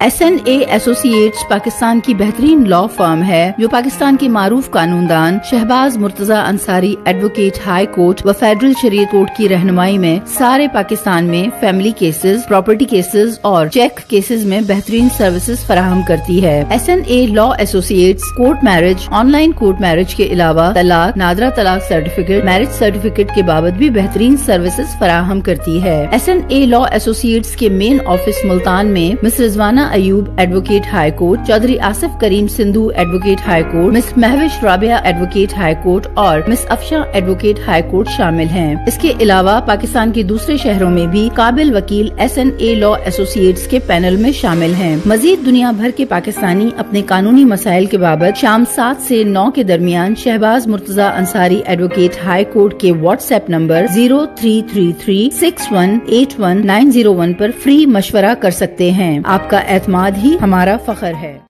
SNA associates Pakistan की बेहतरीन law firm है जो पाकिस्तान के मारूफ कानूनदान Shahbaz Murtaza Ansari advocate high court व फेडरल शरीयत कोर्ट की रहनुमाई में सारे पाकिस्तान में फैमिली केसेस, प्रॉपर्टी केसेस और चेक केसेस में बेहतरीन सर्विसेज फराहम करती है। SNA law associates court marriage, online court marriage के अलावा तलाक, नादरा तलाक सर्टिफिकेट, मैरिज सर्टिफिकेट के बाबत भी बेहतरीन सर्विसेज फराहम करती है। SNA लॉ एसोसिएट्स के मेन ऑफिस मुल्तान में miss Rizwana Ayub advocate high court, Chaudhry Asif Karim Sindhu advocate high court, miss Mahwish Rabia advocate high court और miss Afsha advocate high court शामिल हैं। इसके अलावा पाकिस्तान के दूसरे शहरों में भी काबिल वकील SNA लॉ एसोसिएट्स के पैनल में शामिल हैं। मजीद दुनिया भर के पाकिस्तानी अपने कानूनी मसाइल के बाबत शाम 7 से 9 के दरमियान Shahbaz Murtaza Ansari advocate high court के व्हाट्सएप नंबर 0333618191 पर फ्री मशवरा कर सकते हैं। आपका एतमाद ही हमारा फख्र है।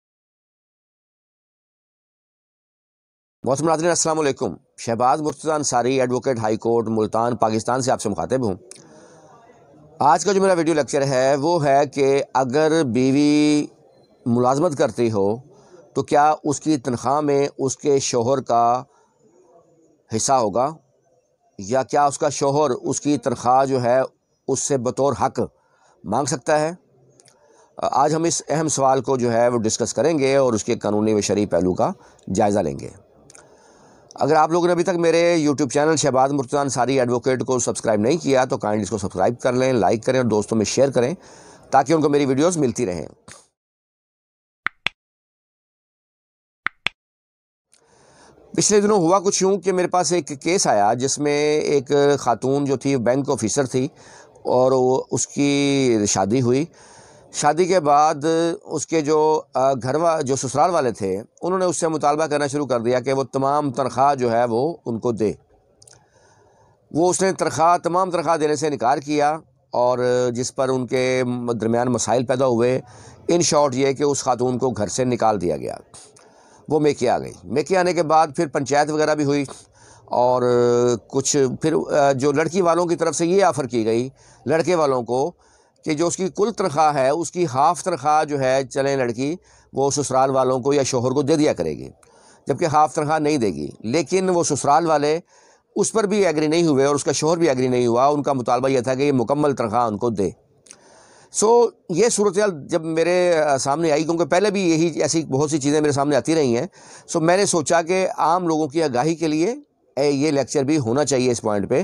मोहतरम नाज़रीन, अस्सलाम वालेकुम। Shahbaz Murtaza Ansari advocate high court Multan Pakistan से आपसे मुखातिब हूँ। आज का जो मेरा वीडियो लेक्चर है वो है कि अगर बीवी मुलाजमत करती हो तो क्या उसकी तनख्वाह में उसके शोहर का हिस्सा होगा, या क्या उसका शोहर उसकी तनख्वाह जो है उससे बतौर हक मांग सकता है। आज हम इस अहम सवाल को जो है वो डिस्कस करेंगे और उसके कानूनी व शरई पहलू का जायज़ा लेंगे। अगर आप लोगों ने अभी तक मेरे YouTube channel Shahbaz Murtaza Ansari advocate को सब्सक्राइब नहीं किया तो काइंडली इसको सब्सक्राइब कर लें, लाइक करें और दोस्तों में शेयर करें ताकि उनको मेरी वीडियोस मिलती रहें। पिछले दिनों हुआ कुछ यूँ कि मेरे पास एक केस आया जिसमें एक खातून जो थी बैंक ऑफिसर थी और उसकी शादी हुई। शादी के बाद उसके जो जो ससुराल वाले थे उन्होंने उससे मुतालबा करना शुरू कर दिया कि वो तमाम तनख्वाह जो है वो उनको दे। उसने तमाम तनख्वाह देने से इनकार किया और जिस पर उनके दरमियान मसाइल पैदा हुए। इन शॉर्ट ये कि उस खातून को घर से निकाल दिया गया। वो मेके आ गई। मेके आने के बाद फिर पंचायत वगैरह भी हुई और कुछ फिर जो लड़की वालों की तरफ से ये ऑफ़र की गई लड़के वालों को कि जो उसकी कुल तनख्वाह है उसकी हाफ़ तनख्वाह जो है चलें लड़की वो ससुराल वालों को या शोहर को दे दिया करेगी, जबकि हाफ़ तनख्वाह नहीं देगी। लेकिन वो ससुराल वाले उस पर भी एग्री नहीं हुए और उसका शोहर भी एग्री नहीं हुआ। उनका मुतालबा यह था कि ये मुकम्मल तनख्वाह उनको दे। ये सूरत हाल जब मेरे सामने आई, क्योंकि पहले भी यही ऐसी बहुत सी चीज़ें मेरे सामने आती रही हैं, मैंने सोचा कि आम लोगों की आगाही के लिए ये लेक्चर भी होना चाहिए इस पॉइंट पे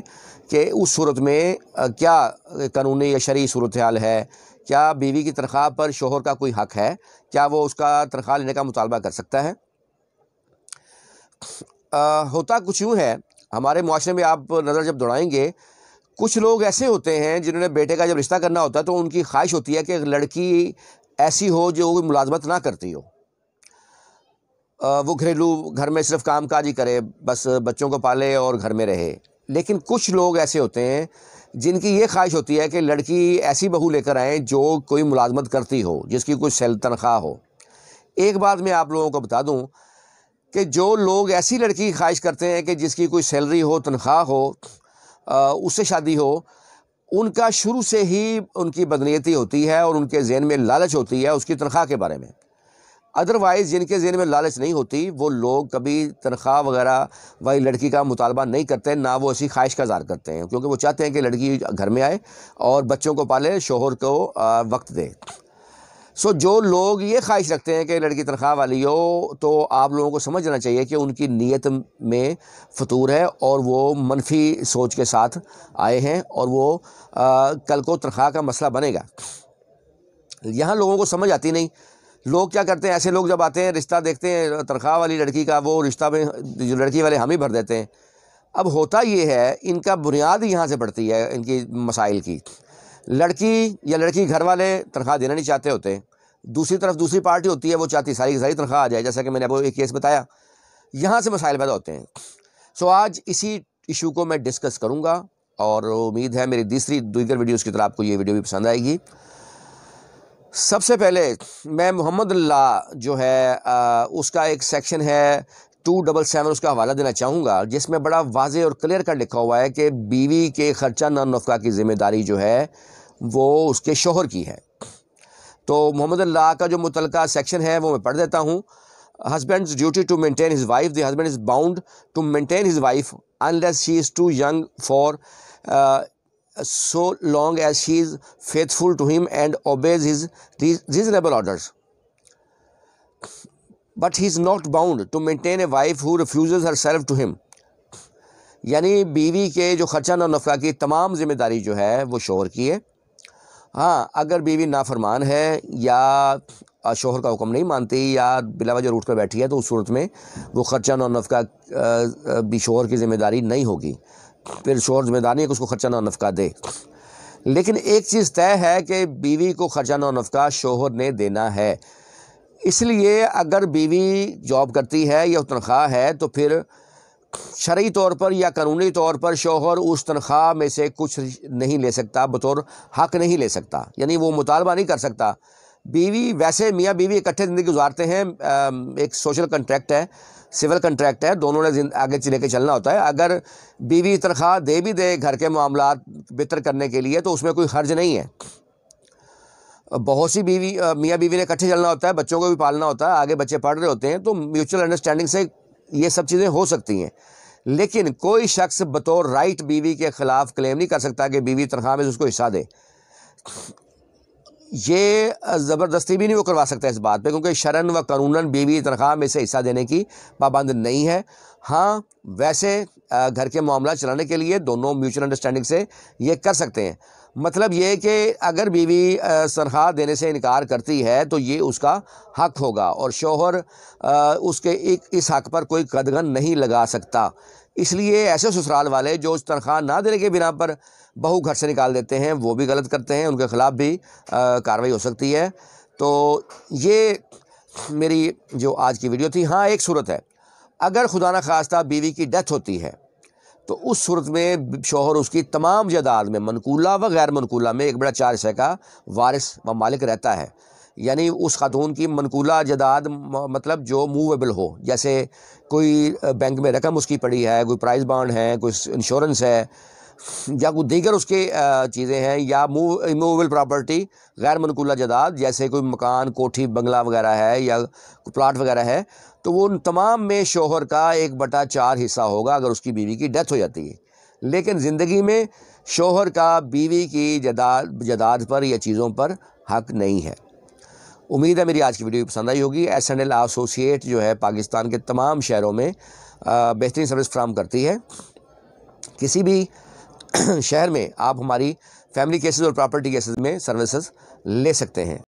कि उस सूरत में क्या कानूनी या शरई सूरत हाल है, क्या बीवी की तनख्वाह पर शोहर का कोई हक है, क्या वो उसका तनख्वाह लेने का मुतालबा कर सकता है। होता कुछ यूँ है हमारे मुआशरे में, आप नज़र जब दौड़ाएंगे कुछ लोग ऐसे होते हैं जिन्होंने बेटे का जब रिश्ता करना होता है तो उनकी ख्वाहिश होती है कि लड़की ऐसी हो जो कोई मुलाजमत ना करती हो, वो घरेलू घर में सिर्फ काम काज ही करे, बस बच्चों को पाले और घर में रहे। लेकिन कुछ लोग ऐसे होते हैं जिनकी ये ख्वाहिश होती है कि लड़की ऐसी बहू लेकर आएँ जो कोई मुलाजमत करती हो, जिसकी कोई तनख्वाह हो। एक बात मैं आप लोगों को बता दूं कि जो लोग ऐसी लड़की की ख्वाहिश करते हैं कि जिसकी कोई सैलरी हो, तनख्वाह हो, उससे शादी हो, उनका शुरू से ही उनकी बदनीयती होती है और उनके ज़हन में लालच होती है उसकी तनख्वाह के बारे में। अदरवाइज़ जिनके ज़हन में लालच नहीं होती वो लोग कभी तनख्वाह वगैरह वाली लड़की का मुतालबा नहीं करते, ना वो ऐसी ख्वाहिश का इज़हार करते हैं, क्योंकि वो चाहते हैं कि लड़की घर में आए और बच्चों को पाले, शोहर को वक्त दे। जो लोग ये ख्वाहिश रखते हैं कि लड़की तनख्वाह वाली हो, तो आप लोगों को समझना चाहिए कि उनकी नीयत में फतूर है और वो मनफी सोच के साथ आए हैं और वो कल को तनख्वाह का मसला बनेगा। यहाँ लोगों को समझ आती नहीं। लोग क्या करते हैं, ऐसे लोग जब आते हैं रिश्ता देखते हैं तनख्वाह वाली लड़की का, वो रिश्ता में जो लड़की वाले हम ही भर देते हैं। अब होता ये है, इनका बुनियाद यहाँ से पड़ती है इनकी मसाइल की। लड़की या लड़की घर वाले तनख्वाह देना नहीं चाहते होते, दूसरी तरफ दूसरी पार्टी होती है वो चाहती सारी की सारी तनख्वाह आ जाए, जैसा कि मैंने आपको एक केस बताया। यहाँ से मसाइल पैदा होते हैं। आज इसी इशू को मैं डिस्कस करूँगा और उम्मीद है मेरी दीगर वीडियोज़ की तरह आपको ये वीडियो भी पसंद आएगी। सबसे पहले मैं मोहम्मद लॉ जो है उसका एक सेक्शन है 277 उसका हवाला देना चाहूँगा, जिसमें बड़ा वाज़ेह और क्लियर कट लिखा हुआ है कि बीवी के ख़र्चा नफका की ज़िम्मेदारी जो है वो उसके शोहर की है। تو محمد اللہ کا جو متعلقہ سیکشن ہے وہ میں پڑھ دیتا ہوں. Husband's duty to maintain his wife. The husband is bound to maintain his wife unless she is too young for so long as she is faithful to him and obeys his reasonable orders. But he is not bound to maintain a wife who refuses herself to him. یعنی بیوی کے جو خرچہ و نفقہ کی تمام ذمہ داری جو ہے وہ شوہر کی ہے. ہاں اگر بیوی نافرمان ہے یا شوہر کا حکم نہیں مانتی یا بلا وجہ روٹ کر بیٹھی ہے تو اس صورت میں وہ خرچہ و نفقہ بھی شوہر کی ذمہ داری نہیں ہوگی. پھر شوہر ذمہ دار نہیں ہے کہ اس کو خرچہ و نفقہ دے. لیکن ایک چیز طے ہے کہ بیوی کو خرچہ و نفقہ شوہر نے دینا ہے. اس لیے اگر بیوی جاب کرتی ہے یا تنخواہ ہے تو پھر شرعی طور پر یا قانونی طور پر شوہر اس تنخواہ میں سے کچھ نہیں لے سکتا، بطور حق نہیں لے سکتا، یعنی وہ مطالبہ نہیں کر سکتا. بیوی ویسے میاں بیوی اکٹھے زندگی گزارتے ہیں، ایک سوشل کنٹریکٹ ہے، سول کنٹریکٹ ہے، دونوں نے آگے لے کے چلنا ہوتا ہے. اگر بیوی تنخواہ دے بھی دے گھر کے معاملات بہتر کرنے کے لیے تو اس میں کوئی حرج نہیں ہے. بہت سی میاں بیوی نے اکٹھے چلنا ہوتا ہے، بچوں کو بھی پالنا ہوتا ہے، آگے بچے پڑھ رہے ہوتے ہیں، تو میوچل انڈرسٹینڈنگ سے یہ سب چیزیں ہو سکتی ہیں. لیکن کوئی شخص بطور رائٹ بیوی کے خلاف کلیم نہیں کر سکتا کہ بیوی تنخواہ میں سے اس کو حصہ دے. یہ زبردستی بھی نہیں وہ کروا سکتا اس بات پہ، کیونکہ شرعاً و قانوناً بیوی تنخواہ میں سے حصہ دینے کی پابند نہیں ہے. ہاں ویسے گھر کے معاملات چلانے کے لیے دونوں میوچل انڈرسٹینڈنگ سے یہ کر سکتے ہیں. مطلب یہ کہ اگر بیوی تنخواہ دینے سے انکار کرتی ہے تو یہ اس کا حق ہوگا اور شوہر اس کے اس حق پر کوئی قدغن نہیں لگا سکتا. اس لیے ایسے سسرال والے جو اس تنخواہ نہ دینے کے بنا پر بہو گھر سے نکال دیتے ہیں وہ بھی غلط کرتے ہیں، ان کے خلاف بھی کارروائی ہو سکتی ہے. تو یہ میری جو آج کی ویڈیو تھی. ہاں ایک صورت ہے، اگر خدا نخواستہ بیوی کی ڈیتھ ہوتی ہے تو اس صورت میں شوہر اس کی تمام جائیداد میں منقولہ و غیر منقولہ میں 1/4 حصے کا وارث و مالک رہتا ہے. یعنی اس خاتون کی منقولہ جائیداد مطلب جو موویبل ہو، جیسے کوئی بینک میں رقم اس کی پڑی ہے، کوئی پرائز بانڈ ہے، کوئی انشورنس ہے، یا کوئی دیگر اس کی چیزیں ہیں، یا موویبل پراپرٹی غیر منقولہ جائیداد جیسے کوئی مکان، کوٹھی، بنگلہ وغیرہ ہے یا کوئی پلاٹ وغیرہ ہے، تو وہ ان تمام میں شوہر کا 1/4 حصہ ہوگا اگر اس کی بیوی کی ڈیتھ ہو جاتی ہے. لیکن زندگی میں شوہر کا بیوی کی جائیداد پر یا چیزوں پر حق نہیں ہے. امید ہے میری آج کی ویڈیو پسند آئی ہوگی. SNL ایسوسیٹ جو ہے پاکستان کے تمام شہروں میں بہترین سروس فراہم کرتی ہے. کسی بھی شہر میں آپ ہماری فیملی کیسز اور پراپرٹی کیسز میں سروسز لے سکتے ہیں.